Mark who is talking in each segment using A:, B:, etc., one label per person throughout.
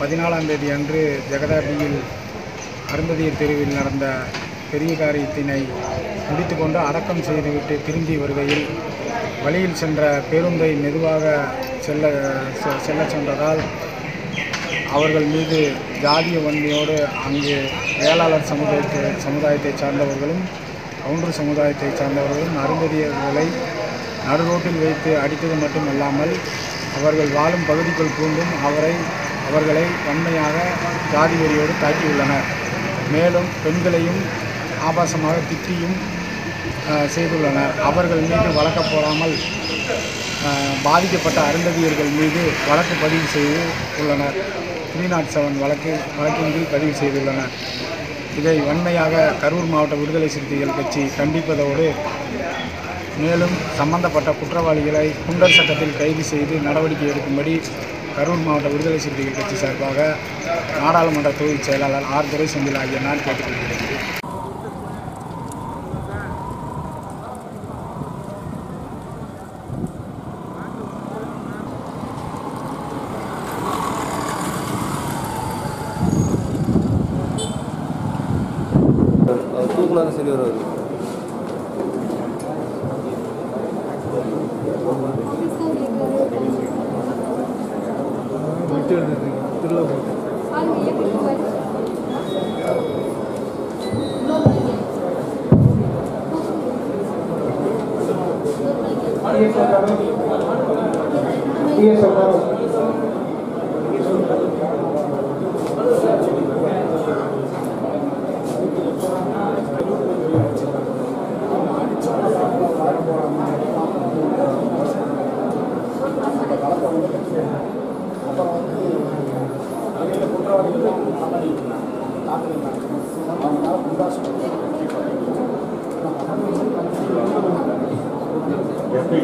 A: 14ஆம் தேதி அன்று ஜெகதாபியில் அருந்ததியர் தெருவில் நடந்த பெரிய காரியத்தினை முடித்துக்கொண்டு அடக்கம் செய்துவிட்டு திரும்பி வருகையில் வழியில் சென்ற பேருந்தை மெதுவாக செல்ல சென்றதால் அவர்கள் மீது ஜாதிய வன்மையோடு அங்கு வேளாளர் சமுதாயத்தை சார்ந்தவர்களும் கவுண்டர் சமுதாயத்தை சார்ந்தவர்களும் அருந்ததியர்களை நடுரோட்டில் வைத்து அடித்தது மட்டுமல்லாமல் அவர்கள் வாழும் பகுதிக்குள் பூண்டும் அவர்களை வன்மையாக ஜாதி வெறியோடு தாக்கியுள்ளனர். மேலும் பெண்களையும் ஆபாசமாக திட்டியும் செய்துள்ளனர். அவர்கள் மீது வழக்கு போடாமல் பாதிக்கப்பட்ட அருந்ததியர்கள் மீது வழக்கு பதிவு செய்து உள்ளனர். 307 வழக்கின் கீழ் பதிவு செய்துள்ளனர். இதை வன்மையாக கரூர் மாவட்ட விடுதலை சிறுத்தைகள் கட்சி கண்டிப்பதோடு மேலும் சம்பந்தப்பட்ட குற்றவாளிகளை குண்டர் சட்டத்தில் கைது செய்து நடவடிக்கை எடுக்கும்படி கரூர் மாவட்ட விடுதலை சிறுத்தைகள் கட்சி சார்பாக நாடாளுமன்ற தொகுதி செயலாளர் ஆர் துரைசெந்தில் ஆகிய நான் கேட்டுக்கொள்கிறேன்.
B: தூக்குனாலும் சரி வருவார்.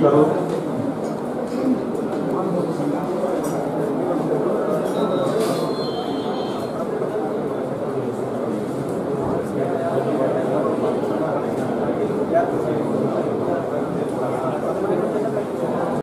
C: करो